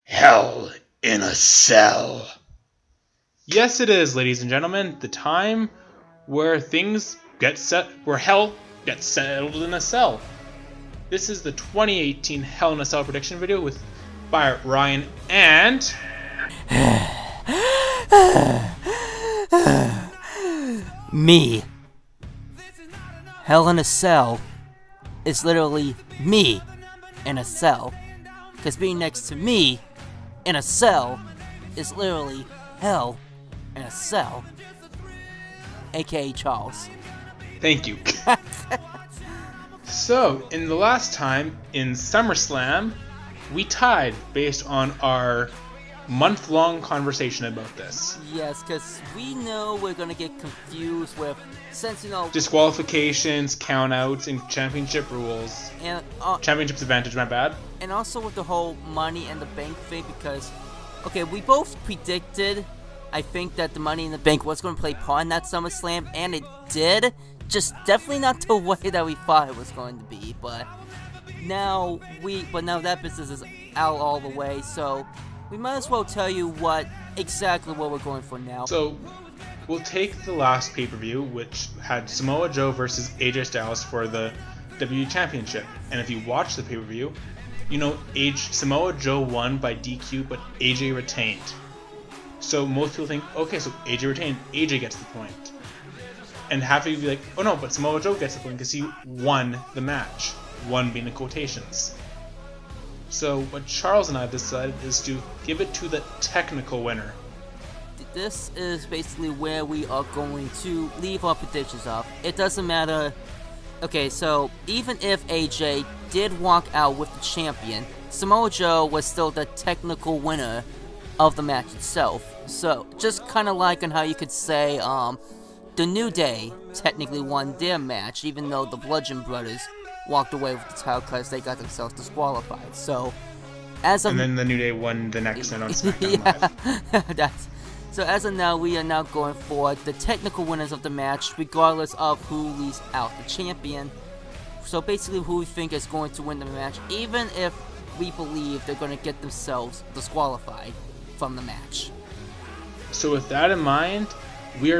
Hell in a Cell. Yes, it is, ladies and gentlemen, the time where where hell gets settled in a cell. This is the 2018 Hell in a Cell prediction video by Ryan and me. Hell in a Cell is literally me in a cell. Because being next to me in a cell is literally hell in a cell. AKA Charles. Thank you. So, in the last time in SummerSlam, we tied based on our month-long conversation about this. Yes, because we know we're gonna get confused with, since disqualifications, countouts, and championship rules. And championship's advantage, my bad. And also with the whole Money in the Bank thing, because okay, we both predicted, I think, that the Money in the Bank was going to play part in that SummerSlam, and it did. Just definitely not the way that we thought it was going to be. But now that business is out all the way, so we might as well tell you exactly what we're going for now. So we'll take the last pay-per-view, which had Samoa Joe versus AJ Styles for the WWE Championship. And if you watch the pay-per-view, you know Samoa Joe won by DQ, but AJ retained. So most people think, okay, so AJ retained, AJ gets the point. And half of you be like, oh no, but Samoa Joe gets the point because he won the match. One being the quotations. So what Charles and I have decided is to give it to the technical winner. This is basically where we are going to leave our predictions off. It doesn't matter. Okay, so even if AJ did walk out with the champion, Samoa Joe was still the technical winner of the match itself. So just kind of like on how you could say the New Day technically won their match, even though the Bludgeon Brothers walked away with the title because they got themselves disqualified. So as of and then the New Day won the next night on SmackDown Live. So as of now, we are now going for the technical winners of the match, regardless of who leaves out the champion. So basically who we think is going to win the match, even if we believe they're going to get themselves disqualified from the match. So with that in mind, we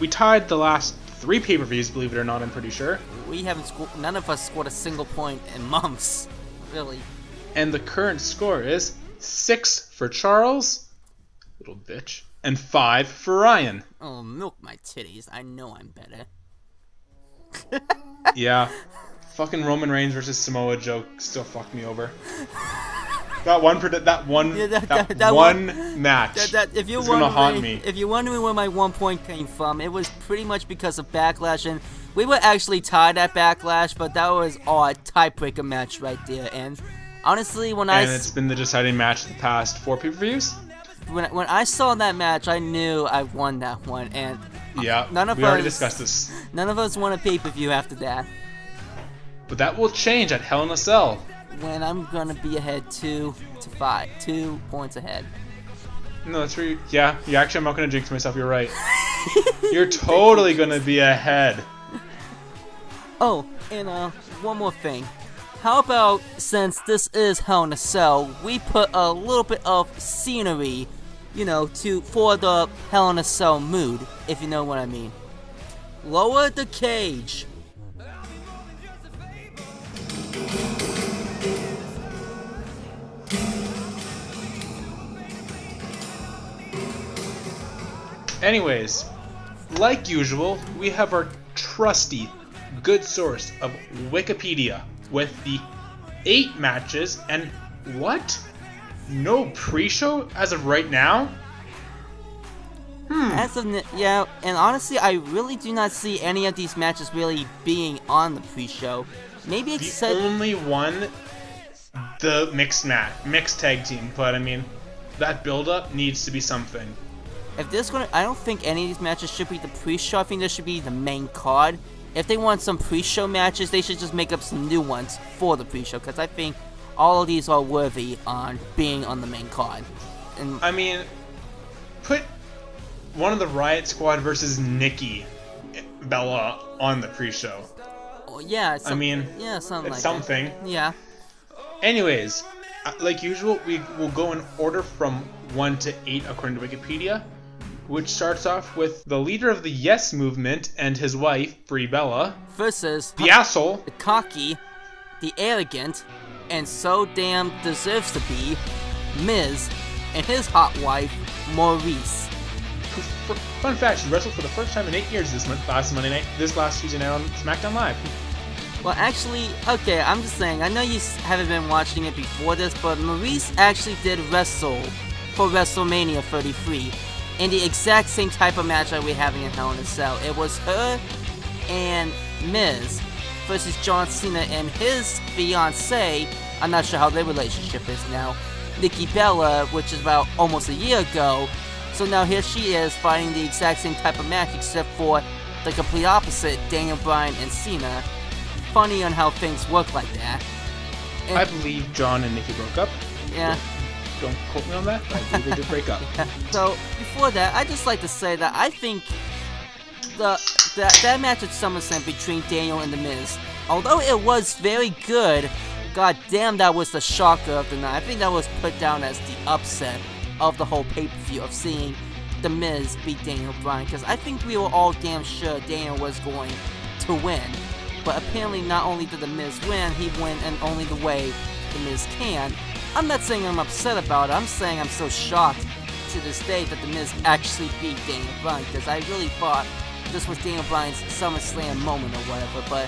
tied the last 3 pay-per-views, believe it or not, I'm pretty sure. None of us scored a single point in months, really. And the current score is 6 for Charles, little bitch, and 5 for Ryan. Oh, milk my titties, I know I'm better. Yeah, fucking Roman Reigns versus Samoa Joe still fucked me over. That one match. If you're gonna haunt me. If you're wondering where my 1 point came from, it was pretty much because of Backlash, and we were actually tied at Backlash, but that was our tiebreaker match right there. And honestly, it's been the deciding match of the past 4 pay-per-views. When I saw that match, I knew I won that one, and yeah, we already discussed this. None of us won a pay-per-view after that. But that will change at Hell in a Cell, when I'm gonna be ahead 2 points ahead. No, that's where I'm not gonna jinx myself, you're right. You're totally gonna be ahead. Oh, and one more thing. How about, since this is Hell in a Cell, we put a little bit of scenery, for the Hell in a Cell mood, if you know what I mean. Lower the cage. Anyways, like usual, we have our trusty, good source of Wikipedia with the 8 matches and what? No pre-show as of right now? And honestly, I really do not see any of these matches really being on the pre-show. Maybe except the only one, the mixed tag team, but I mean, that build-up needs to be something. I don't think any of these matches should be the pre-show. I think this should be the main card. If they want some pre-show matches, they should just make up some new ones for the pre-show, because I think all of these are worthy on being on the main card. And I mean, put one of the Riot Squad versus Nikki Bella on the pre-show. Oh, yeah. Something like something. That. Yeah. Anyways, like usual, we will go in order from 1 to 8 according to Wikipedia, which starts off with the leader of the Yes Movement and his wife, Brie Bella, versus the asshole, the cocky, the arrogant, and so damn deserves to be, Miz, and his hot wife, Maurice. Fun fact, she wrestled for the first time in 8 years this last Tuesday night on SmackDown Live. Well, actually, okay, I'm just saying, I know you haven't been watching it before this, but Maurice actually did wrestle for WrestleMania 33 in the exact same type of match that we're having in Hell in a Cell. It was her and Miz versus John Cena and his fiancée. I'm not sure how their relationship is now, Nikki Bella, which is about almost a year ago. So now here she is fighting the exact same type of match, except for the complete opposite, Daniel Bryan and Cena. Funny on how things work like that. And I believe John and Nikki broke up. yeah. Don't quote me on that, but I believe they did break up. So before that, I'd just like to say that I think that match at SummerSlam between Daniel and The Miz, although it was very good, god damn, that was the shocker of the night. I think that was put down as the upset of the whole pay-per-view, of seeing The Miz beat Daniel Bryan, because I think we were all damn sure Daniel was going to win. But apparently not only did The Miz win, he went in only the way The Miz can. I'm not saying I'm upset about it, I'm saying I'm so shocked to this day that The Miz actually beat Daniel Bryan, because I really thought this was Daniel Bryan's SummerSlam moment or whatever, but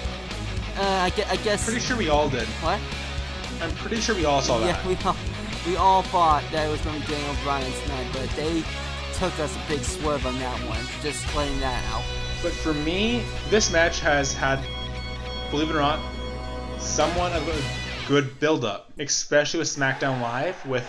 I guess... Pretty sure we all did. What? I'm pretty sure we all saw that. Yeah, we all thought that it was going to be Daniel Bryan's night, but they took us a big swerve on that one, just letting that out. But for me, this match has had, believe it or not, somewhat of a good build-up, especially with SmackDown Live, with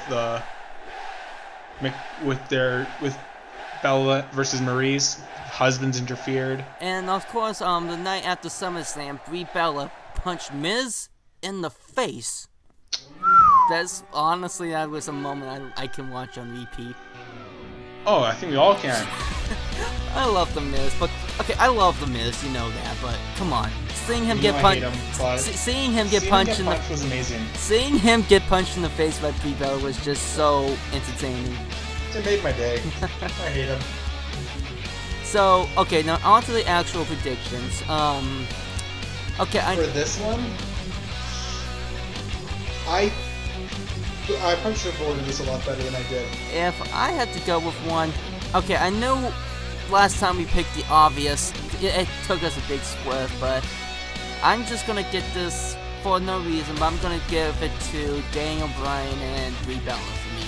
Bella versus Maurice. Husbands interfered. And of course, the night after SummerSlam, Brie Bella punched Miz in the face. That's honestly, that was a moment I can watch on repeat. Oh, I think we all can. I love The Miz, but okay, I love The Miz, you know that, but come on, seeing him get punched, seeing him get punched in the was amazing. Seeing him get punched in the face by Brie Bella was just so entertaining. It made my day. I hate him. So, okay, now on to the actual predictions. Okay, for this one, I probably should have ordered this a lot better than I did. If I had to go with one, okay, I know last time we picked the obvious, it took us a big swerve, but I'm just gonna get this for no reason, but I'm gonna give it to Daniel Bryan and Brie Bella for me.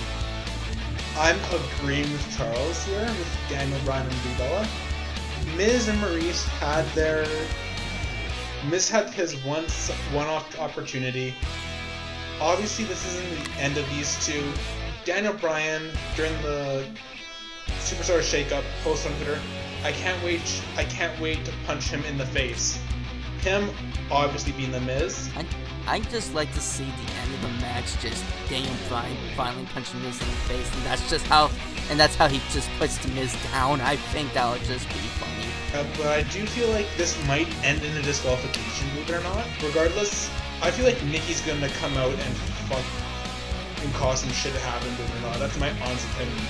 I'm agreeing with Charles here, with Daniel Bryan and Brie Bella. Miz and Maurice had their... Miz had his one-off opportunity. Obviously, this isn't the end of these two. Daniel Bryan, during the Superstar Shakeup post on Twitter, I can't wait to punch him in the face. Him, obviously being The Miz. I'd just like to see the end of the match, just Daniel Bryan finally punching Miz in the face, and that's how he just puts the Miz down. I think that would just be funny. But I do feel like this might end in a disqualification, believe it or not. Regardless, I feel like Nikki's gonna come out and fuck and cause some shit to happen, believe it or not. That's my honest opinion.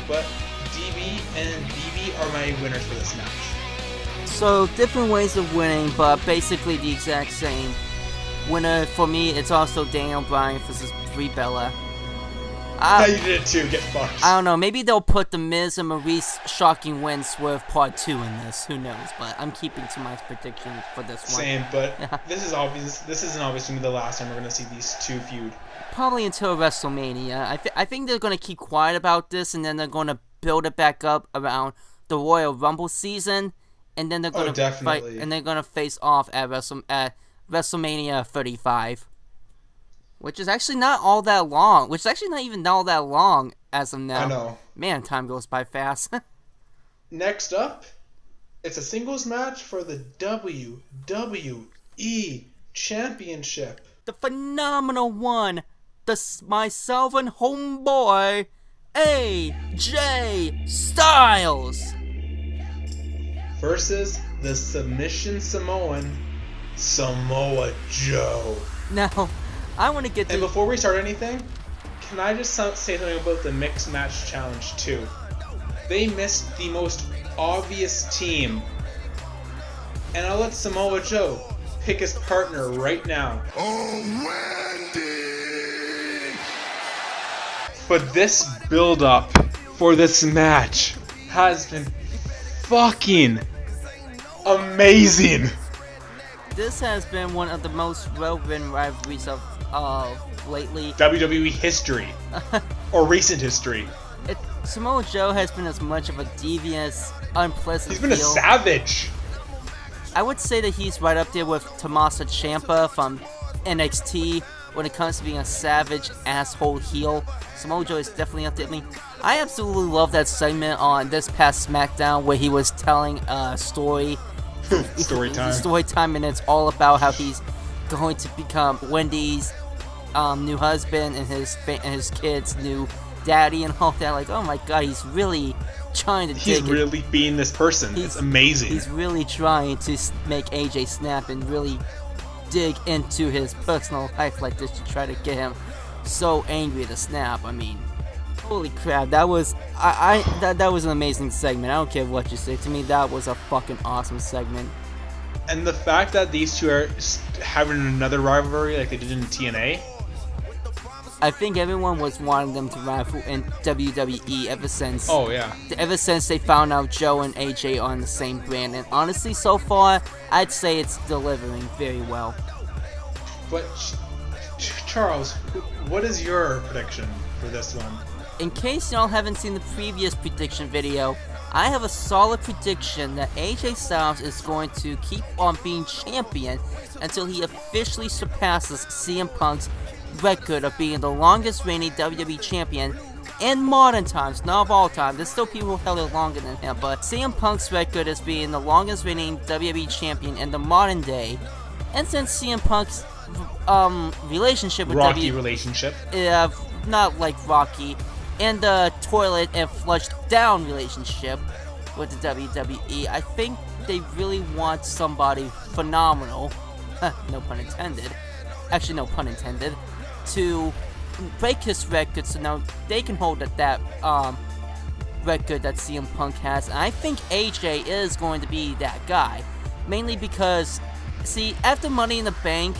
But DB and BB are my winners for this match. So, different ways of winning, but basically the exact same. Winner for me, it's also Daniel Bryan versus Brie Bella. You did it too, get fucked. I don't know, maybe they'll put The Miz and Maurice shocking win swerve part 2 in this, who knows, but I'm keeping to my prediction for this one. Same, but this is obvious. This isn't obviously the last time we're going to see these two feud. Probably until WrestleMania. I think they're going to keep quiet about this, and then they're going to build it back up around the Royal Rumble season, and then they're going to fight, and they're going to face off at WrestleMania 35. Which is actually not all that long. Which is actually not even all that long as of now. I know. Man, time goes by fast. Next up, it's a singles match for the WWE Championship. The phenomenal one. Myself and homeboy, AJ Styles. Versus the submission Samoan, Samoa Joe. Now, I want to get to... And before we start anything, can I just say something about the Mixed Match Challenge too? They missed the most obvious team. And I'll let Samoa Joe pick his partner right now. Randy! But this build-up for this match has been fucking amazing. This has been one of the most relevant rivalries of lately. WWE history. Or recent history. Samoa Joe has been as much of a devious, unpleasant He's been a heel. savage. I would say that he's right up there with Tommaso Ciampa from NXT when it comes to being a savage asshole heel. Samoa Joe is definitely up there. I mean, I absolutely love that segment on this past SmackDown where he was telling a story. Story time. Story time, and it's all about how he's going to become Wendy's new husband and his kid's new daddy and all that. Like, oh my god, he's really trying to He's really being this person. It's amazing. He's really trying to make AJ snap and really dig into his personal life like this to try to get him so angry to snap. I mean, holy crap, that was that was an amazing segment. I don't care what you say. To me, that was a fucking awesome segment. And the fact that these two are having another rivalry like they did in TNA. I think everyone was wanting them to rival in WWE ever since. Oh yeah. Ever since they found out Joe and AJ are on the same brand, and honestly, so far, I'd say it's delivering very well. But Charles, what is your prediction for this one? In case y'all haven't seen the previous prediction video, I have a solid prediction that AJ Styles is going to keep on being champion until he officially surpasses CM Punk's record of being the longest reigning WWE champion in modern times, not of all time. There's still people who held it longer than him, but CM Punk's record as being the longest reigning WWE champion in the modern day. And since CM Punk's relationship with Rocky relationship, not like Rocky, and the toilet and flushed down relationship with the WWE, I think they really want somebody phenomenal, no pun intended, actually no pun intended, to break his record so now they can hold that record that CM Punk has. And I think AJ is going to be that guy, mainly because, see, after Money in the Bank,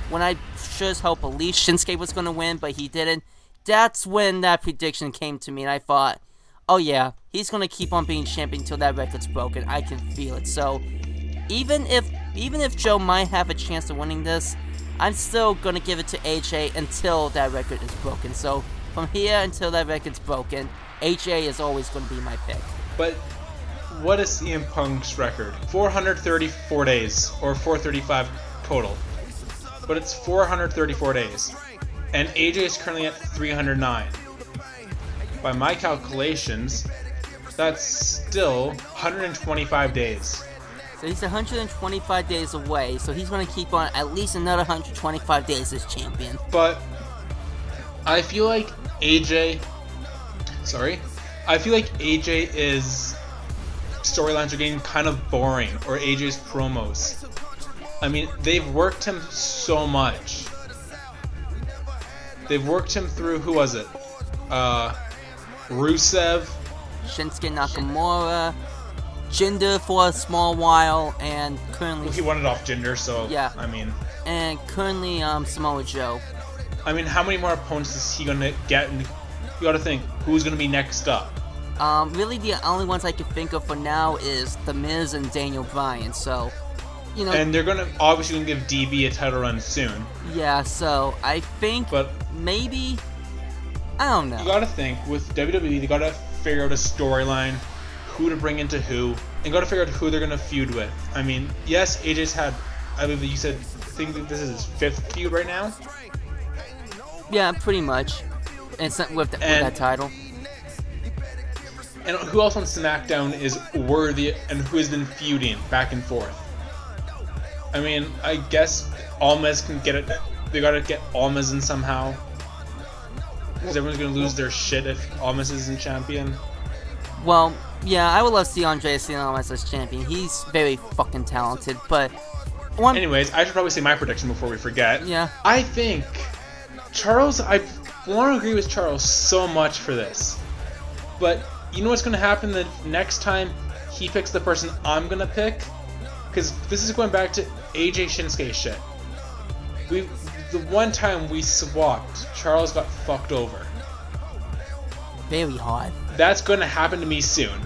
when I sure as hell believed Shinsuke was going to win, but he didn't, that's when that prediction came to me, and I thought, oh yeah, he's going to keep on being champion until that record's broken. I can feel it. So even if Joe might have a chance of winning this, I'm still going to give it to AJ until that record is broken. So from here until that record's broken, AJ is always going to be my pick. but what is CM Punk's record? 434 days, or 435 total. But it's 434 days. And AJ is currently at 309. By my calculations, that's still 125 days. So he's 125 days away, so he's going to keep on at least another 125 days as champion. But I feel like AJ's storylines are getting kind of boring, or AJ's promos. I mean, they've worked him so much. They've worked him through, who was it? Rusev, Shinsuke Nakamura, Jinder for a small while, and currently... he won it off Jinder, so, yeah. I mean... And currently, Samoa Joe. I mean, how many more opponents is he gonna get? And you gotta think, who's gonna be next up? Really the only ones I can think of for now is The Miz and Daniel Bryan, so... You know, And they're gonna obviously give DB a title run soon. yeah, so I think But maybe... I don't know. you gotta think, with WWE, they gotta figure out a storyline, who to bring into who, and gotta figure out who they're gonna feud with. I mean, yes, AJ's had, I believe you said, I think that this is his 5th feud right now? Yeah, pretty much. And with that title. And who else on SmackDown is worthy and who has been feuding back and forth? I mean, I guess Almas can get it. They gotta get Almas in somehow. Because everyone's gonna lose their shit if Almas isn't champion. Well, yeah, I would love to see Andreas Almas as champion. He's very fucking talented, but... Anyways, I should probably say my prediction before we forget. Yeah. I think Charles, I want to agree with Charles so much for this. But you know what's going to happen the next time he picks the person I'm going to pick? Because this is going back to AJ Shinsuke shit. The one time we swapped, Charles got fucked over. Very hard. That's going to happen to me soon.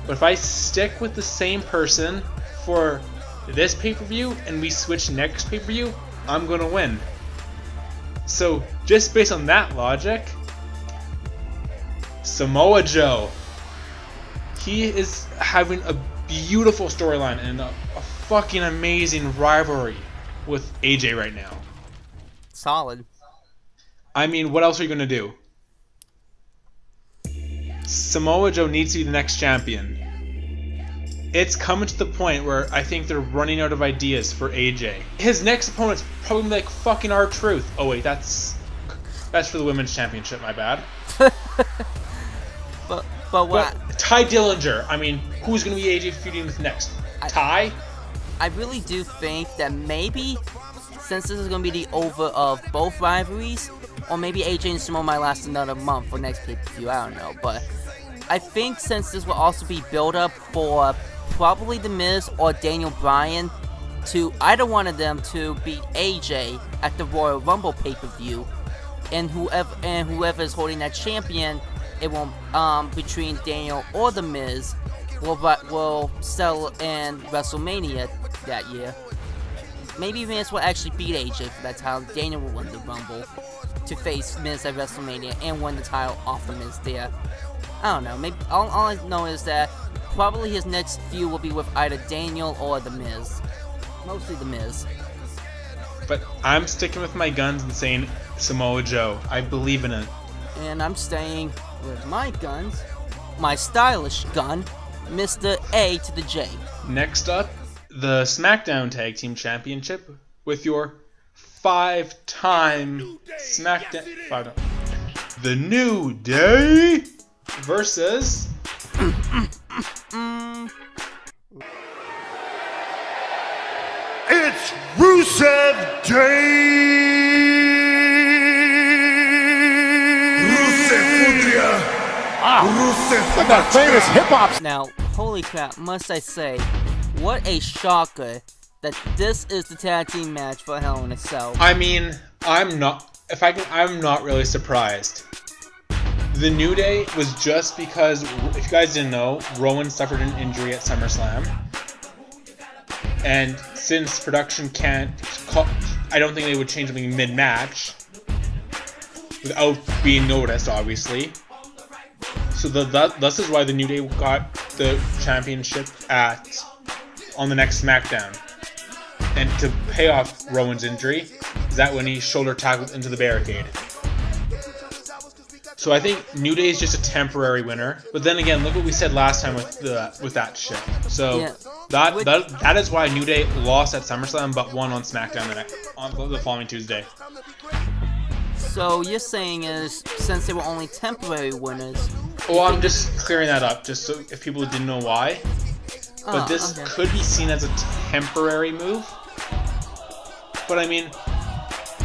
But if I stick with the same person for this pay-per-view and we switch next pay-per-view, I'm going to win. So, just based on that logic, Samoa Joe, he is having a beautiful storyline and a fucking amazing rivalry with AJ right now. Solid. I mean, what else are you going to do? Samoa Joe needs to be the next champion. It's coming to the point where I think they're running out of ideas for AJ. His next opponent's probably gonna be like fucking R-Truth. Oh wait, that's for the women's championship. My bad. but what? Ty Dillinger. I mean, who's gonna be AJ feuding with next? Ty? I really do think that maybe since this is gonna be the over of both rivalries, or maybe AJ and Samoa might last another month for next pay-per-view. I don't know, but I think since this will also be build up for probably The Miz or Daniel Bryan to either one of them to beat AJ at the Royal Rumble pay-per-view, and whoever is holding that champion, it won't between Daniel or The Miz will settle in WrestleMania that year. Maybe Miz will actually beat AJ for that title. Daniel will win the Rumble to face Miz at WrestleMania and win the title off the Miz there. I don't know. Maybe all I know is that probably his next feud will be with either Daniel or The Miz. Mostly The Miz. But I'm sticking with my guns and saying Samoa Joe. I believe in it. And I'm staying with my guns, my stylish gun, Mr. A to the J. Next up, the SmackDown Tag Team Championship with your 5-time SmackDown. The New Day versus it's Rusev Day. Rusev that famous hip hop. Now, holy crap, must I say, what a shocker that this is the tag team match for Hell in a Cell. I mean, I'm not really surprised. The New Day was just because, if you guys didn't know, Rowan suffered an injury at SummerSlam. And since production can't call, I don't think they would change something mid-match without being noticed, obviously. So this is why the New Day got the championship on the next SmackDown. And to pay off Rowan's injury, is that when he shoulder tackled into the barricade. So I think New Day is just a temporary winner. But then again, look what we said last time with that shit. So yeah. that is why New Day lost at SummerSlam but won on SmackDown on the following Tuesday. So you're saying is since they were only temporary winners. Well, I'm just clearing that up, just so if people didn't know why. But this could be seen as a temporary move. But I mean,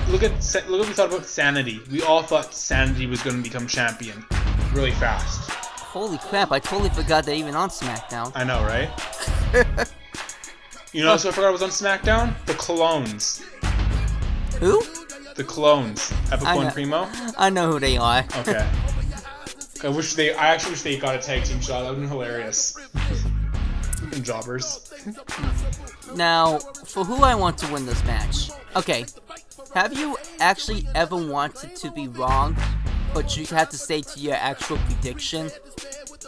look what we thought about Sanity. We all thought Sanity was going to become champion really fast. Holy crap! I totally forgot they're even on SmackDown. I know, right? You know, so I forgot I was on SmackDown. The Clones. Who? The Clones. Epico and Primo. I know who they are. Okay. I actually wish they got a tag team shot. That would have been hilarious. Fucking jobbers. Now, for who I want to win this match. Okay, have you actually ever wanted to be wrong, but you have to stay to your actual prediction?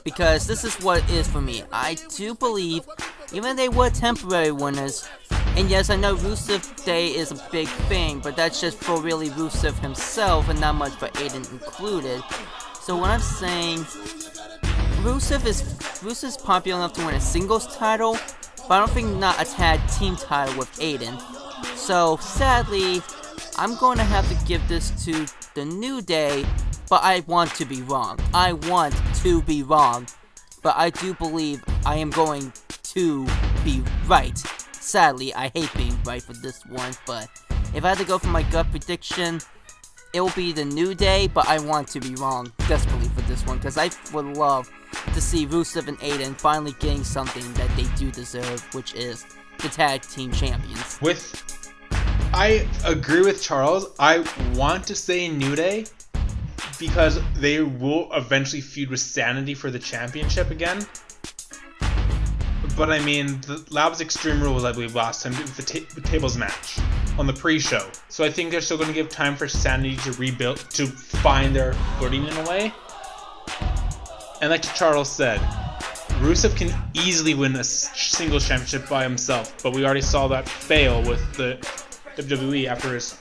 Because this is what it is for me. I do believe, even they were temporary winners, and yes, I know Rusev Day is a big thing, but that's just for really Rusev himself and not much for Aiden included. So what I'm saying, Rusev's popular enough to win a singles title, but I don't think not a tag team title with Aiden. So sadly, I'm going to have to give this to the New Day, but I want to be wrong. I want to be wrong, but I do believe I am going to be right. Sadly, I hate being right for this one, but if I had to go for my gut prediction, it will be the New Day, but I want to be wrong desperately for this one, because I would love to see Rusev and Aiden finally getting something that they do deserve, which is the tag team champions. I agree with Charles. I want to say New Day because they will eventually feud with Sanity for the championship again. But I mean, the Labs Extreme Rules, I believe, last time with the tables match on the pre-show. So I think they're still going to give time for Sanity to rebuild, to find their footing in a way. And like Charles said, Rusev can easily win a single championship by himself, but we already saw that fail with the WWE after his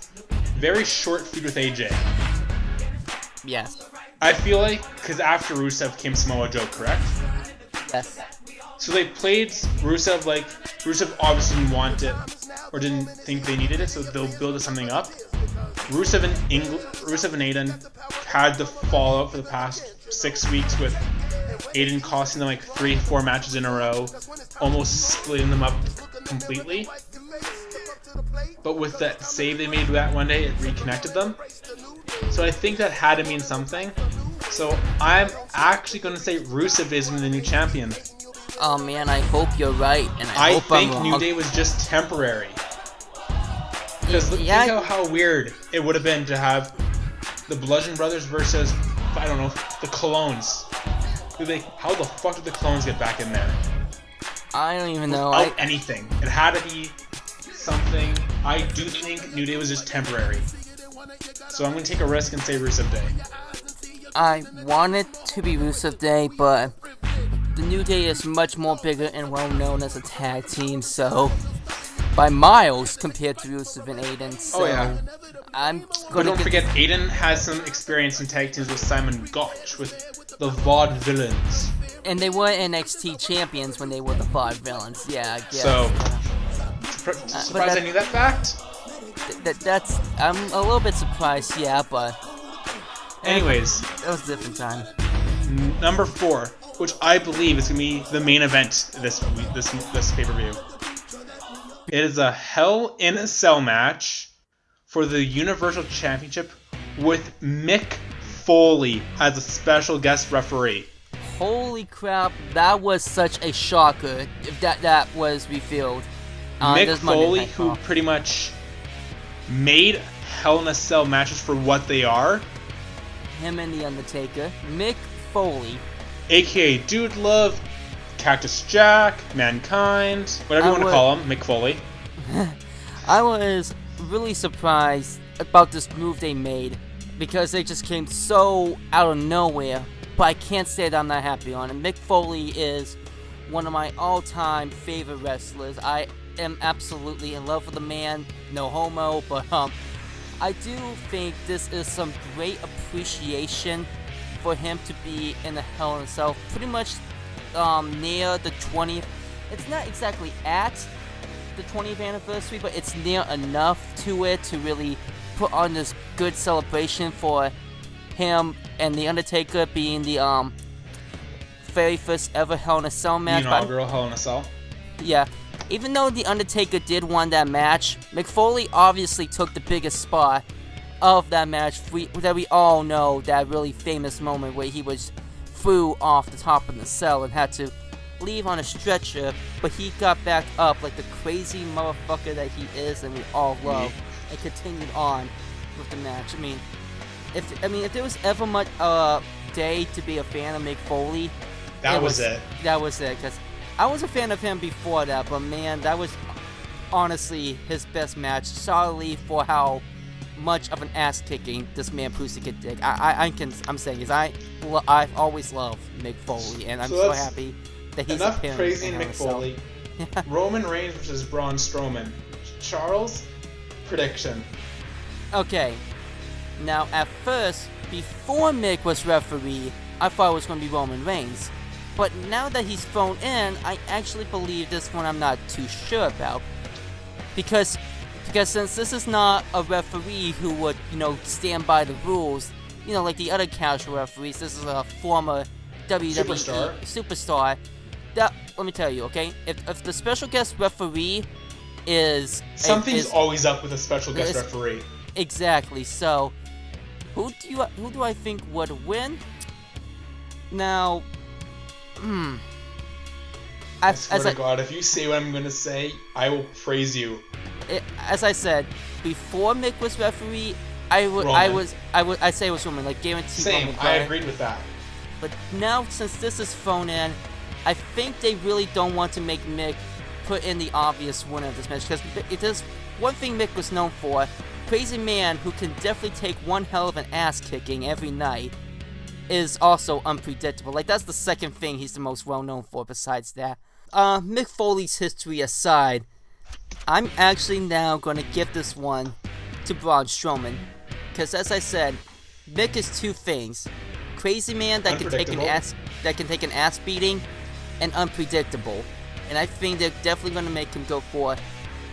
very short feud with AJ. Yes. I feel like, because after Rusev came Samoa Joe, correct? Yes. So they played Rusev like, Rusev obviously didn't want it, or didn't think they needed it, so they'll build something up. Rusev and Aiden had the fallout for the past 6 weeks with Aiden costing them like 3-4 matches in a row, almost splitting them up completely. But with that save they made that one day, it reconnected them. So I think that had to mean something. So I'm actually going to say Rusev is the new champion. Oh man, I hope you're right, and I hope I'm wrong. think New Day was just temporary. Because think how weird it would have been to have the Bludgeon Brothers versus, I don't know, the Clones. How the fuck did the Clones get back in there? I don't even know. Without anything. It had to be something. I do think New Day was just temporary. So I'm going to take a risk and say Rusev Day. I want it to be Rusev Day, but the New Day is much more bigger and well known as a tag team, so by miles compared to Rusev and Aiden. So But don't forget, Aiden has some experience in tag teams with Simon Gotch, with the VOD Villains. And they were NXT champions when they were the VOD Villains, yeah, I guess. So, surprised I knew that fact? That's I'm a little bit surprised, yeah, but anyways, that was a different time. Number 4, which I believe is gonna be the main event this pay-per-view. It is a Hell in a Cell match for the Universal Championship with Mick Foley as a special guest referee. Holy crap, that was such a shocker if that was revealed. Mick Foley, who pretty much made Hell in a Cell matches for what they are. Him and The Undertaker. Mick Foley. AKA Dude Love, Cactus Jack, Mankind, whatever you want to call him, Mick Foley. I was really surprised about this move they made because they just came so out of nowhere, but I can't say that I'm not happy on it. Mick Foley is one of my all-time favorite wrestlers. I am absolutely in love with the man, no homo, but I do think this is some great appreciation for him to be in the Hell in a Cell, pretty much near the 20th. It's not exactly at the 20th anniversary, but it's near enough to it to really put on this good celebration for him and The Undertaker being the very first ever Hell in a Cell match. The inaugural Hell in a Cell? Yeah. Even though The Undertaker did win that match, Mick Foley obviously took the biggest spot of that match that we all know, that really famous moment where he was threw off the top of the cell and had to leave on a stretcher, but he got back up like the crazy motherfucker that he is and we all love, and continued on with the match. I mean, if there was ever much day to be a fan of Mick Foley, that was it. That was it, because I was a fan of him before that, but man, that was honestly his best match, solidly for how much of an ass kicking this man Pussy could dig. I'm saying is I've always loved Mick Foley, and I'm so happy that he's enough appearing praising in Mick Foley. Roman Reigns versus Braun Strowman. Charles, prediction. Okay, now at first, before Mick was referee, I thought it was going to be Roman Reigns, but now that he's thrown in, I actually believe this one I'm not too sure about, because since this is not a referee who would, stand by the rules, like the other casual referees, this is a former WWE superstar. That, let me tell you, okay? If the special guest referee is... Something's always up with a special guest referee. Exactly, so Who do I think would win? Now, I swear to God, if you say what I'm gonna say, I will praise you. As I said, before Mick was referee, I'd say it was Roman, like guaranteed. Same, Roman. I agreed with that. But now, since this is thrown in, I think they really don't want to make Mick put in the obvious winner of this match, because it is one thing Mick was known for: crazy man who can definitely take one hell of an ass kicking every night. Is also unpredictable. Like, that's the second thing he's the most well known for besides that. Mick Foley's history aside, I'm actually now going to give this one to Braun Strowman. Because as I said, Mick is two things: crazy man that can take an ass beating, and unpredictable. And I think they're definitely going to make him go for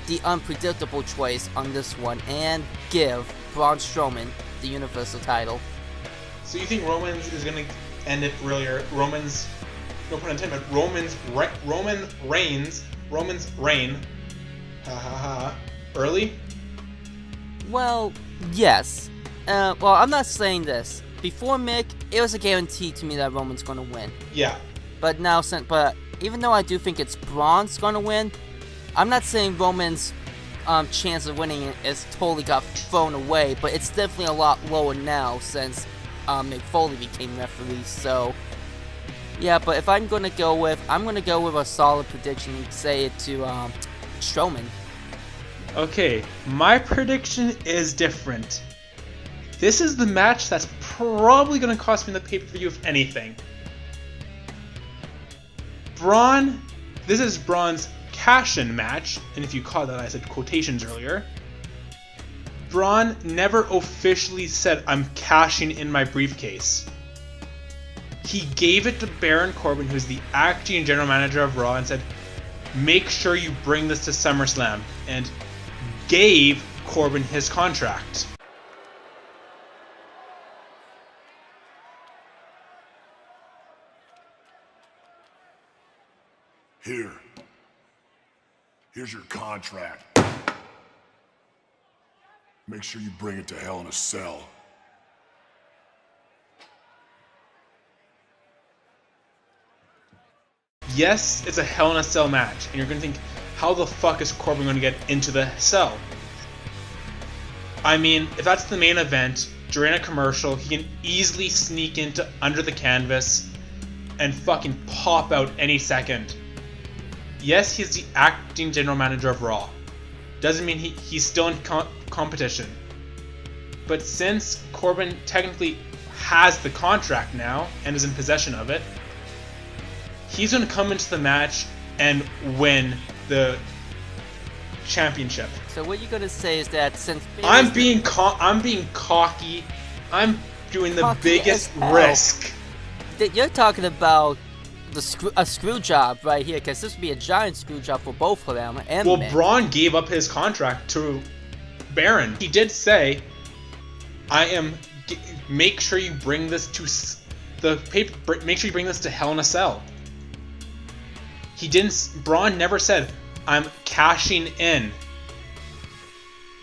the unpredictable choice on this one and give Braun Strowman the Universal title. So you think Roman's is gonna end it earlier? Roman's, no pun intended, but Roman's reign, early? Well, yes. Well, I'm not saying this. Before Mick, it was a guarantee to me that Roman's gonna win. Yeah. But even though I do think it's Braun's gonna win, I'm not saying Roman's chance of winning it is totally got thrown away, but it's definitely a lot lower now since Mick Foley became referee. So yeah, but if I'm gonna go with a solid prediction and say it to Strowman. Okay, my prediction is different. This is the match that's probably gonna cost me the pay-per-view, if anything. This is Braun's cash-in match, and if you caught that, I said quotations earlier. Braun never officially said, "I'm cashing in my briefcase." He gave it to Baron Corbin, who's the acting general manager of Raw, and said, "Make sure you bring this to SummerSlam," and gave Corbin his contract. Here's your contract. Make sure you bring it to Hell in a Cell. Yes, it's a Hell in a Cell match, and you're going to think, how the fuck is Corbin going to get into the cell? I mean, if that's the main event, during a commercial, he can easily sneak into under the canvas and fucking pop out any second. Yes, he's the acting general manager of Raw. Doesn't mean he's still in competition. But since Corbin technically has the contract now and is in possession of it, he's going to come into the match and win the championship. So what you're going to say is that since I'm being cocky, I'm doing the biggest risk. You're talking about a screw job right here, because this would be a giant screw job for both of them. And well, Mick. Braun gave up his contract to Baron. He did say, make sure you bring this to make sure you bring this to Hell in a Cell." He didn't. Braun never said, "I'm cashing in."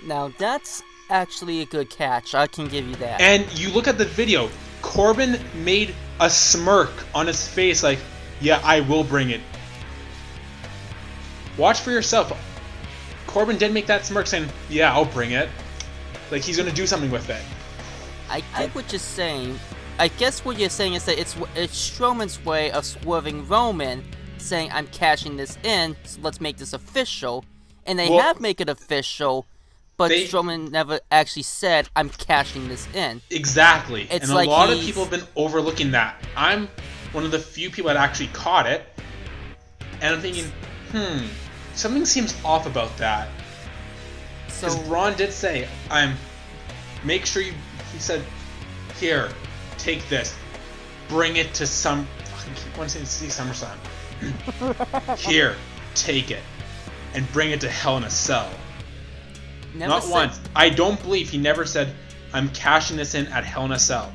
Now that's actually a good catch. I can give you that. And you look at the video, Corbin made a smirk on his face like, "Yeah, I will bring it." Watch for yourself. Corbin did make that smirk saying, "Yeah, I'll bring it." Like he's gonna do something with it. I get what you're saying. I guess what you're saying is that it's Strowman's way of swerving Roman, saying, "I'm cashing this in, so let's make this official." And they have made it official, but Strowman never actually said, "I'm cashing this in." Exactly. It's and like a lot of people have been overlooking that. I'm one of the few people that actually caught it. And I'm thinking, something seems off about that. Because Braun did say, make sure you, he said, "Here, take this. Bring it to I keep wanting to say SummerSlam. Here, take it. And bring it to Hell in a Cell." Not once. I don't believe he never said, "I'm cashing this in at Hell in a Cell."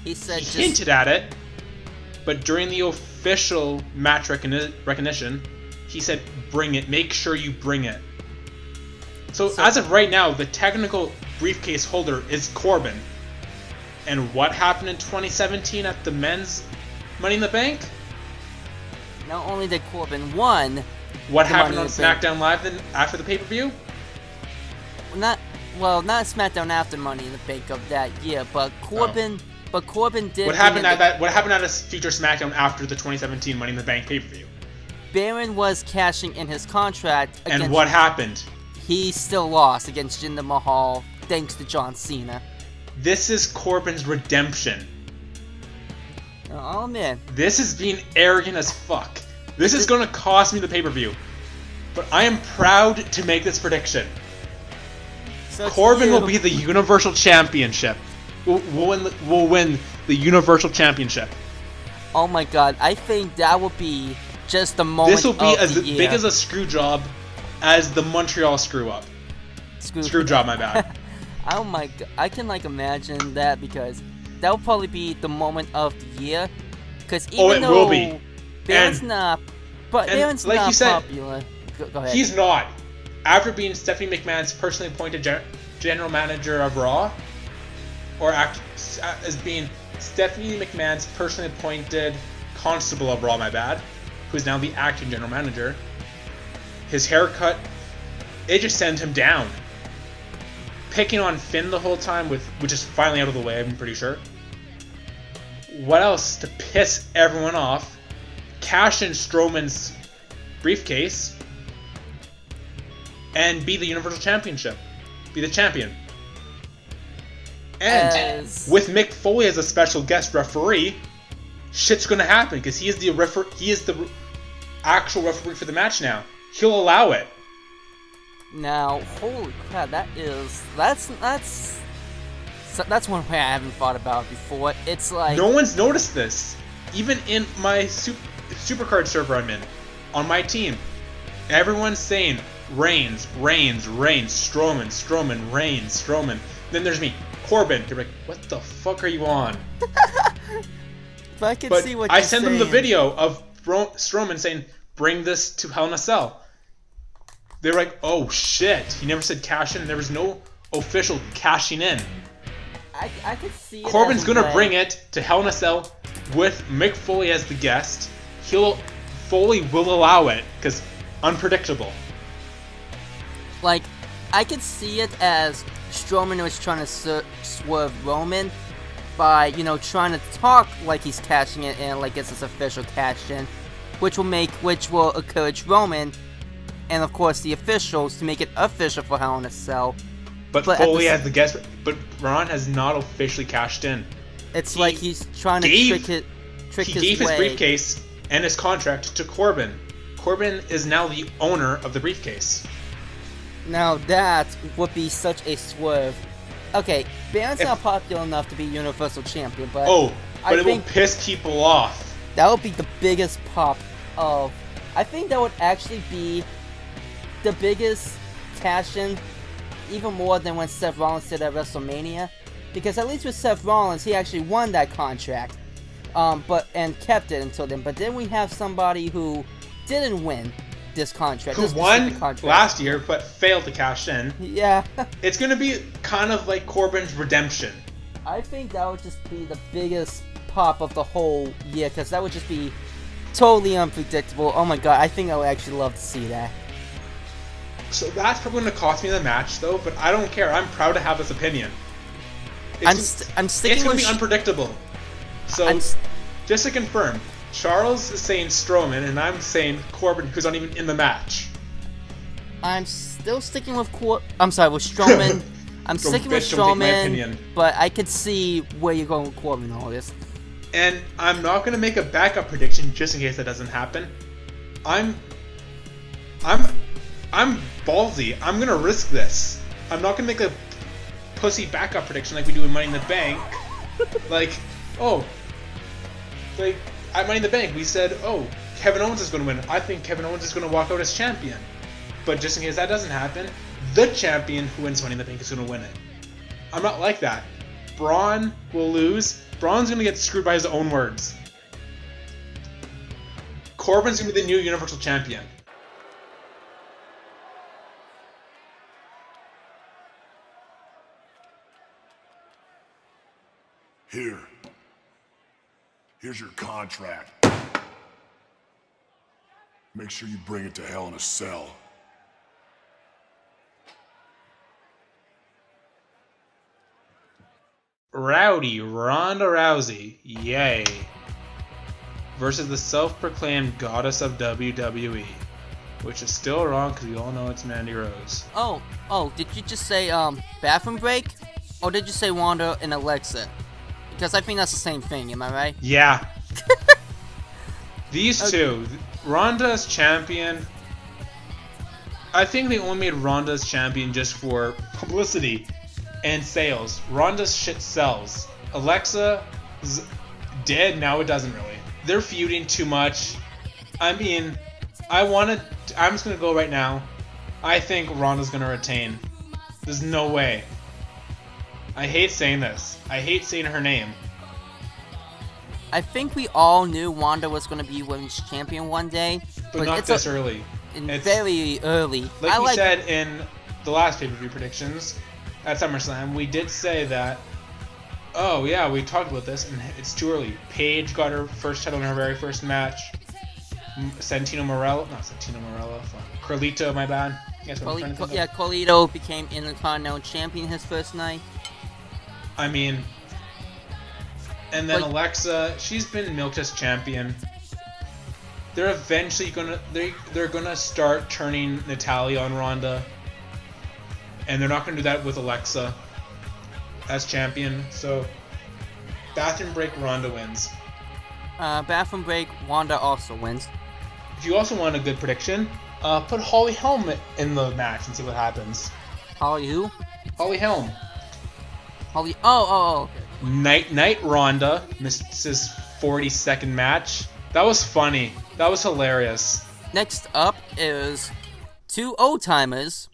He said he hinted at it, but during the official match recognition, he said, "Bring it. Make sure you bring it." So as of right now, the technical briefcase holder is Corbin. And what happened in 2017 at the men's Money in the Bank? Not only did Corbin won, What the happened Money on in the Bank- SmackDown Live then after the pay-per-view? not SmackDown after Money in the Bank of that year, but Corbin did. What happened at a future SmackDown after the 2017 Money in the Bank pay-per-view? Baron was cashing in his contract against. And what happened? He still lost against Jinder Mahal thanks to John Cena. This is Corbin's redemption. Oh man. This is being arrogant as fuck. This is gonna cost me the pay-per-view. But I am proud to make this prediction. So it's Corbin you. will be the Universal Championship. We'll win the Universal Championship. Oh my god, I think that will be just the moment This will be of as the year. big as a screw job as the Montreal screw up. Screw job, my bad. Oh my god, I can like imagine that because that will probably be the moment of the year. Because even it though will be. Baron's And- not, but and Baron's like not you said, popular. Go ahead. He's not. After being Stephanie McMahon's personally appointed general manager of Raw, or as being Stephanie McMahon's personally appointed constable of Raw, my bad, who is now the acting general manager, his haircut, it just sends him down. Picking on Finn the whole time, which is finally out of the way, I'm pretty sure. What else to piss everyone off? Cash in Strowman's briefcase and be the Universal Championship. Be the champion. And As- with Mick Foley as a special guest referee, shit's gonna happen because he is the actual referee for the match now. He'll allow it. Now, holy crap, that's one way I haven't thought about before. It's like No one's noticed this. Even in my Supercard server I'm in, on my team, everyone's saying Reigns, Strowman, Reigns, Strowman. Then there's me, Corbin. They're like, what the fuck are you on? but I can But see what I you're sent them the saying. video of Strowman saying, bring this to Hell in a Cell. They were like, oh shit. He never said cash in. There was no official cashing in. I could see it Corbin's as a gonna way. bring it to Hell in a Cell with Mick Foley as the guest. Foley will allow it because unpredictable. Like, I could see it as Strowman was trying to swerve Roman by, trying to talk like he's cashing it in, like it's his official cash in, which will encourage Roman and of course the officials to make it official for Hell in a Cell. But at Foley the as the guest, but Ron has not officially cashed in. It's He like he's trying to gave- trick He his gave his way. briefcase and his contract to Corbin. Corbin is now the owner of the briefcase. Now that would be such a swerve. Okay, Baron's If- not popular enough to be Universal Champion, but Oh, I but it will think piss people off. that would be the biggest pop of. I think that would actually be the biggest cash in, even more than when Seth Rollins did at WrestleMania, because at least with Seth Rollins, he actually won that contract, and kept it until then. But then we have somebody who didn't win this contract. Who this won specific contract. last year but failed to cash in. Yeah. It's going to be kind of like Corbin's redemption. I think that would just be the biggest pop of the whole year, because that would just be totally unpredictable. Oh my god, I think I would actually love to see that. So that's probably going to cost me the match, though, but I don't care. I'm proud to have this opinion. I'm sticking It's going to with be unpredictable. So, I'm s- just to confirm, Charles is saying Strowman, and I'm saying Corbin, who's not even in the match. I'm still sticking with I'm sorry, with Strowman. I'm Don't sticking with bitch, don't take my Strowman, opinion. but I could see where you're going with Corbin and all this. And I'm not going to make a backup prediction just in case that doesn't happen. I'm ballsy. I'm going to risk this. I'm not going to make a pussy backup prediction like we do in Money in the Bank. Like at Money in the Bank, we said, oh, Kevin Owens is going to win. I think Kevin Owens is going to walk out as champion. But just in case that doesn't happen, the champion who wins Money in the Bank is going to win it. I'm not like that. Braun will lose. Braun's going to get screwed by his own words. Corbin's going to be the new Universal Champion. Here's your contract. Make sure you bring it to Hell in a Cell. Rowdy Ronda Rousey, yay, versus the self-proclaimed goddess of WWE, which is still wrong because we all know it's Mandy Rose. Oh, did you just say bathroom break? Or did you say Wanda and Alexa? Because I think that's the same thing, am I right? Yeah. These two, Ronda's champion. I think they only made Ronda's champion just for publicity and sales. Ronda's shit sells. Alexa's dead, now it doesn't really. They're feuding too much. I mean, I'm just gonna go right now. I think Ronda's gonna retain. There's no way. I hate saying this. I hate saying her name. I think we all knew Wanda was going to be women's champion one day. But not this early. It's very early. Like we said in the last pay-per-view predictions at SummerSlam, we did say that, oh yeah, we talked about this, and it's too early. Paige got her first title in her very first match. Carlito, my bad. Carlito became Intercontinental Champion his first night. I mean, and then Alexa, she's been milked as champion. They're eventually they're gonna start turning Natalia on Ronda, and they're not gonna do that with Alexa as champion. So, bathroom break, Ronda wins. Bathroom break, Wanda also wins. If you also want a good prediction, put Holly Helm in the match and see what happens. Holly who? Holly Helm. Holly. Oh. Night Ronda missed his 42nd match. That was funny. That was hilarious. Next up is two old-timers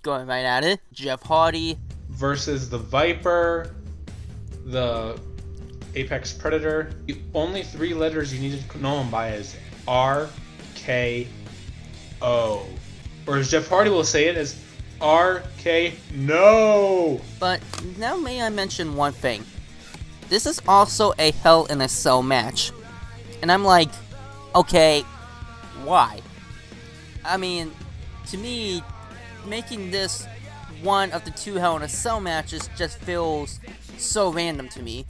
going right at it. Jeff Hardy versus the Viper, the Apex Predator. The only three letters you need to know him by is RKO. Or as Jeff Hardy will say it, as RK no. But now may I mention one thing. This is also a Hell in a Cell match. And I'm like, okay, why? I mean, to me, making this one of the two Hell in a Cell matches just feels so random to me.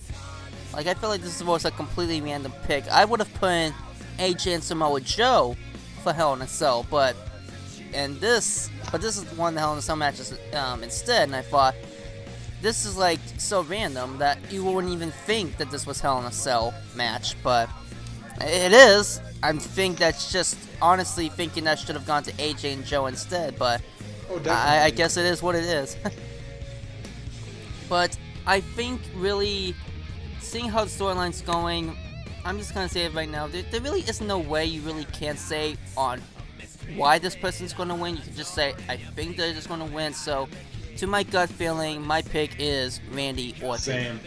Like, I feel like this was a completely random pick. I would have put in AJ and Samoa Joe for Hell in a Cell, but this is one of the Hell in a Cell matches instead, and I thought, this is like so random that you wouldn't even think that this was Hell in a Cell match, but it is. I think that's just honestly thinking that should have gone to AJ and Joe instead, but I guess it is what it is. But I think really, seeing how the storyline's going, I'm just gonna say it right now, there really is no way you really can say on why this person's gonna win. You can just say, I think they're just gonna win, so to my gut feeling, my pick is Randy Orton. Same.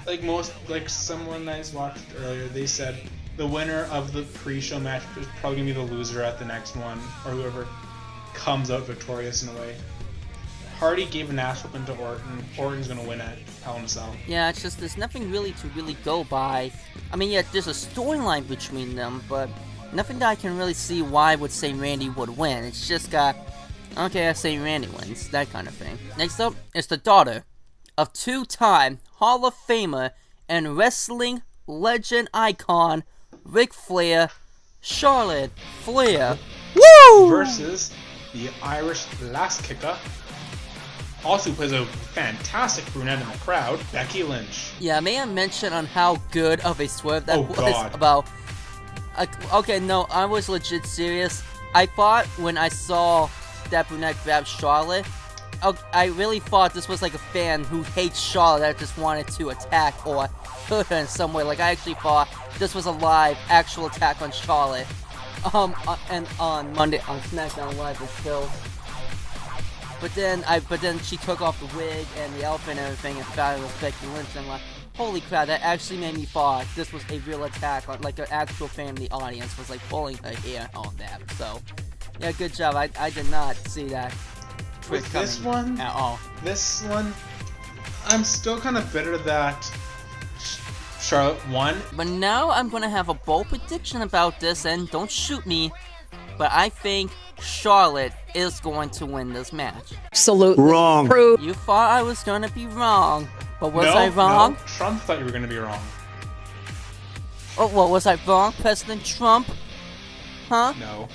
Like someone I watched earlier, they said the winner of the pre-show match is probably gonna be the loser at the next one, or whoever comes out victorious in a way. Hardy gave an ass whooping to Orton. Orton's gonna win at Hell in a Cell. Yeah, it's just there's nothing really to go by. I mean, yeah, there's a storyline between them, but nothing that I can really see why I would say Randy would win. It's just got, okay, I say Randy wins, that kind of thing. Next up is the daughter of two-time Hall of Famer and wrestling legend icon Ric Flair, Charlotte Flair. Woo! Versus the Irish lass kicker, also plays a fantastic brunette in the crowd, Becky Lynch. Yeah, may I mention on how good of a swerve that was God. about... okay, no, I was legit serious. I thought when I saw that brunette grab Charlotte, I really thought this was like a fan who hates Charlotte that just wanted to attack or hurt her in some way. Like, I actually thought this was a live, actual attack on Charlotte. And on Monday on SmackDown Live was still. But then she took off the wig and the outfit and everything and found it was Becky Lynch, and I'm like, holy crap, that actually made me thought this was a real attack on, like, an actual fan in the audience was like pulling her hair on that. So yeah, good job. I did not see that. With this one, at all. This one, I'm still kind of bitter that Charlotte won. But now I'm gonna have a bold prediction about this, and don't shoot me, but I think Charlotte is going to win this match. Absolutely. Wrong. Prove. You thought I was gonna be wrong, but was No, I wrong? No, Trump thought you were going to be wrong. Oh, well, was I wrong, President Trump? Huh? No.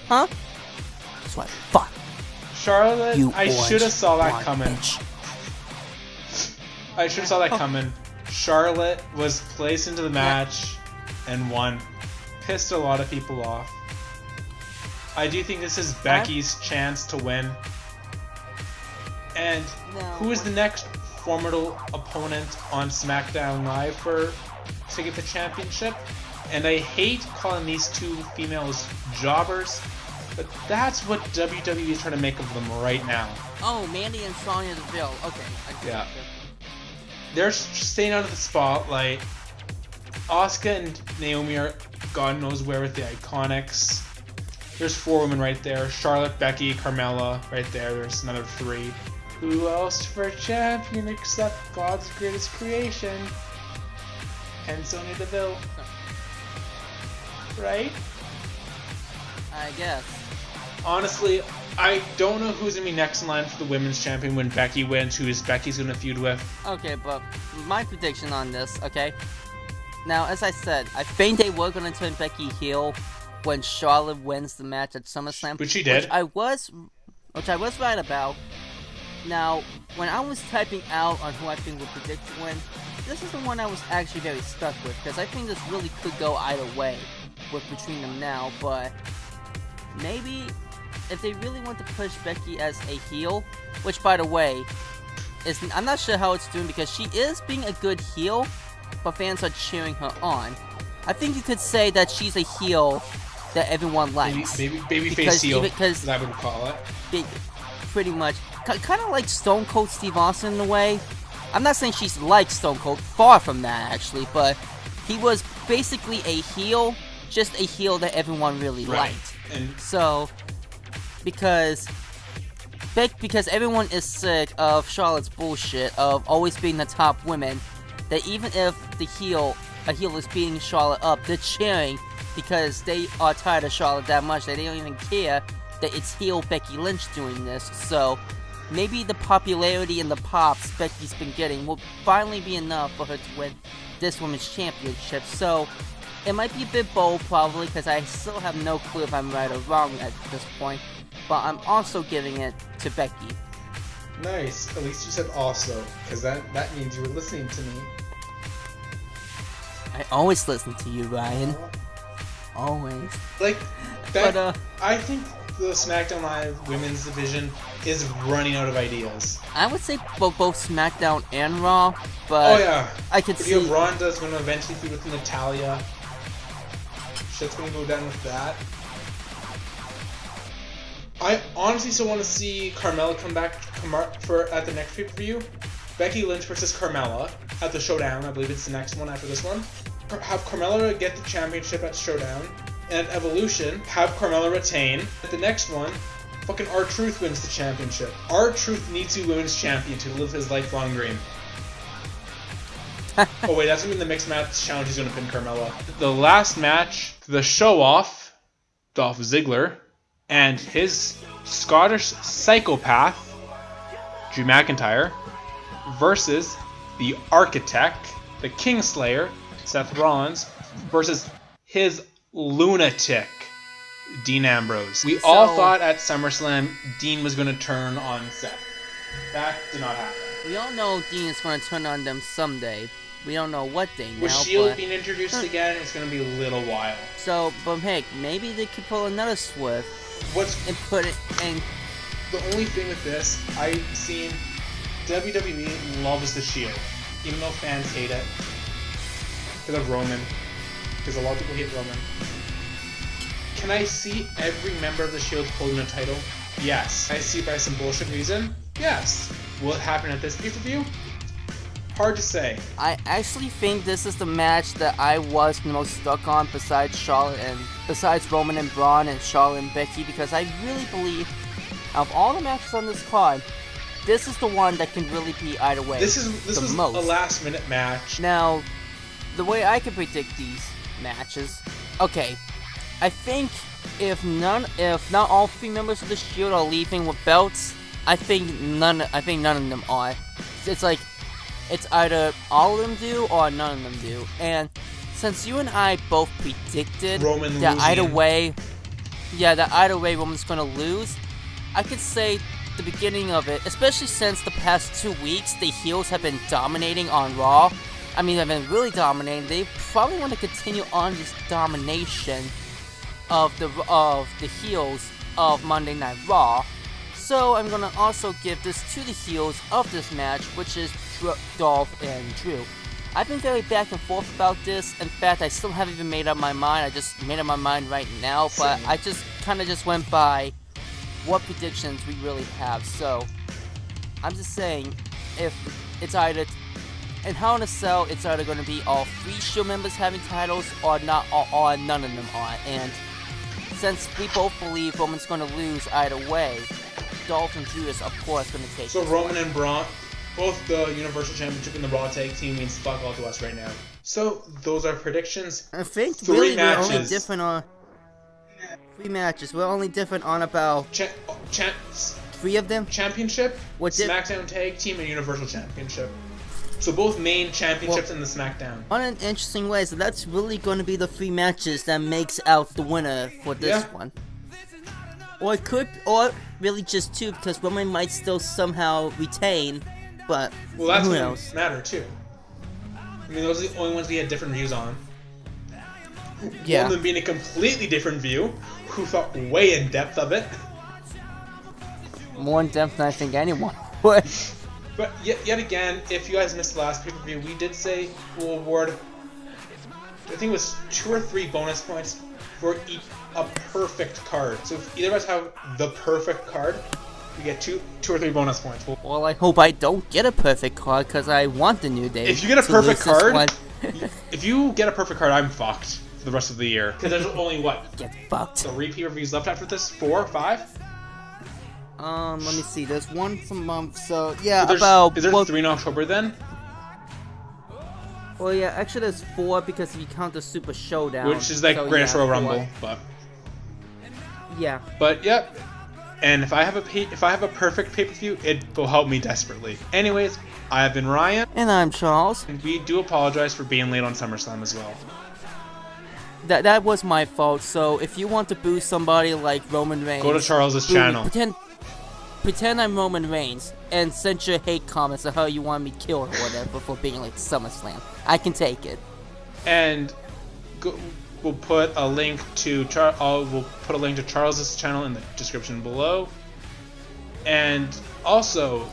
Huh? That's what I thought. Charlotte, You I should have saw that orange coming. bitch. I should have saw that coming. Charlotte was placed into the match and won. Pissed a lot of people off. I do think this is Becky's chance to win. And No. who is the next formidable opponent on SmackDown Live to get the championship? And I hate calling these two females jobbers, but that's what WWE is trying to make of them right now. Oh, Mandy and Sonya Deville. Okay. I get Yeah. it. They're staying out of the spotlight. Asuka and Naomi are God knows where with the Iconics. There's 4 women right there. Charlotte, Becky, Carmella right there. There's another 3. Who else for champion except God's greatest creation? And Sonya Deville. Right? I guess. Honestly, I don't know who's going to be next in line for the women's champion when Becky wins. Who is Becky's going to feud with? Okay, but my prediction on this, okay? Now, as I said, I think they were going to turn Becky heel when Charlotte wins the match at SummerSlam. Which she did. Which I was right about. Now, when I was typing out on who I think would predict to win, this is the one I was actually very stuck with, because I think this really could go either way between them now, but maybe if they really want to push Becky as a heel, which, by the way, I'm not sure how it's doing because she is being a good heel, but fans are cheering her on. I think you could say that she's a heel that everyone likes. Babyface heel, because as I would call it. Pretty much. Kind of like Stone Cold Steve Austin in a way. I'm not saying she's like Stone Cold, far from that actually, but he was basically a heel, just a heel that everyone really liked. And So, because everyone is sick of Charlotte's bullshit of always being the top women, that even if a heel is beating Charlotte up, they're cheering because they are tired of Charlotte that much that they don't even care that it's heel Becky Lynch doing this. So maybe the popularity and the pops Becky's been getting will finally be enough for her to win this women's championship. So it might be a bit bold probably because I still have no clue if I'm right or wrong at this point, but I'm also giving it to Becky. Nice. At least you said also, because that means you were listening to me. I always listen to you, Ryan. Always. Like, But, I think the SmackDown Live women's division is running out of ideas. I would say both SmackDown and Raw, but Oh yeah. I could But see. you have Ronda's going to eventually feud with Natalia. Shit's going to go down with that. I honestly still want to see Carmella come back at the next pay-per-view. Becky Lynch versus Carmella at the Showdown. I believe it's the next one after this one. Have Carmella get the championship at Showdown. And at Evolution, have Carmella retain. At the next one, fucking R-Truth wins the championship. R-Truth needs to be women's champion to live his lifelong dream. Oh wait, that's gonna be the mixed match challenge. He's gonna pin Carmella. The last match, the show-off, Dolph Ziggler, and his Scottish psychopath, Drew McIntyre, versus the Architect, the Kingslayer, Seth Rollins, versus his lunatic, Dean Ambrose. We all thought at SummerSlam Dean was going to turn on Seth. That did not happen. We all know Dean is going to turn on them someday. We don't know what day now. With Shield but... being introduced again, it's going to be a little while. So, but heck, maybe they could pull another swerve What's and put it in. the only thing with this? I've seen WWE loves the Shield, even though fans hate it because of Roman. Because a lot of people hate Roman. Can I see every member of the Shield holding a title? Yes. Can I see by some bullshit reason? Yes. Will it happen at this pay-per-view? Hard to say. I actually think this is the match that I was the most stuck on besides Roman and Braun and Charlotte and Becky, because I really believe out of all the matches on this card, this is the one that can really be either way. This was most. a last-minute match. Now, the way I can predict these matches, okay, I think if not all 3 members of the Shield are leaving with belts, I think none of them are. It's like, it's either all of them do or none of them do. And since you and I both predicted that either way Roman's gonna lose, I could say the beginning of it, especially since the past 2 weeks the heels have been dominating on Raw. I mean, they've been really dominating. They probably want to continue on this domination of the heels of Monday Night Raw. So I'm gonna also give this to the heels of this match, which is Dolph and Drew. I've been very back and forth about this. In fact, I still haven't even made up my mind. I just made up my mind right now, but I just kind of just went by what predictions we really have. So I'm just saying, if it's either in Hell in a Cell, it's either going to be all 3 Shield members having titles or not, or none of them are. And since we both believe Roman's going to lose either way, Dolph and Drew is of course going to take. So Roman and Braun, both the Universal Championship and the Raw Tag Team, means fuck all to us right now. So those are predictions. I think 3 really matches. we're only different on 3 matches. We're only different on about 3 of them. Championship, What's it? SmackDown Tag Team, and Universal Championship. So both main championships in the SmackDown. On an interesting way, so that's really going to be the 3 matches that makes out the winner for this one. Or it could, or really just 2, because Roman might still somehow retain, but well, that's who what knows? Matter too. I mean, those are the only ones we had different views on. Yeah. One of them being a completely different view, who thought way in depth of it. More in depth than I think anyone would. But yet again, if you guys missed the last pay-per-view, we did say we'll award, I think it was 2 or 3 bonus points for a perfect card. So if either of us have the perfect card, we get 2 or 3 bonus points. Well, I hope I don't get a perfect card, because I want the New Day. If you get a perfect card, if you get a perfect card, I'm fucked for the rest of the year. Because there's only, what? Get fucked. 3 pay-per-views left after this? 4? 5? Let me see. There's 1 per month, so yeah, so is there 3 in October then? Well, yeah, actually there's 4 because if you count the Super Showdown, which is like so, Greatest yeah, Royal Rumble, but yeah. But yep. And if I have a perfect pay-per-view, it will help me desperately. Anyways, I have been Ryan, and I'm Charles. And we do apologize for being late on SummerSlam as well. That was my fault. So if you want to boo somebody like Roman Reigns, go to Charles's channel. Pretend I'm Roman Reigns and send your hate comments of how you want me killed or whatever for being like SummerSlam. I can take it. And we'll put a link to Charles's channel in the description below. And also,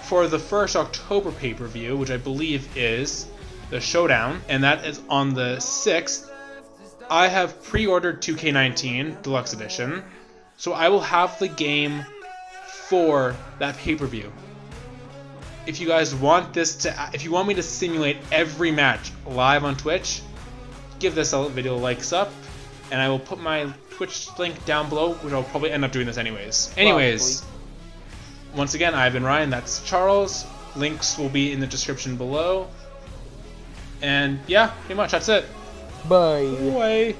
for the first October pay-per-view, which I believe is the Showdown, and that is on the 6th, I have pre-ordered 2K19 Deluxe Edition, so I will have the game for that pay-per-view. If you guys want if you want me to simulate every match live on Twitch, give this video likes up, and I will put my Twitch link down below, which I'll probably end up doing this anyways. Once again, I've been Ryan, that's Charles. Links will be in the description below. And yeah, pretty much that's it. Bye. Bye.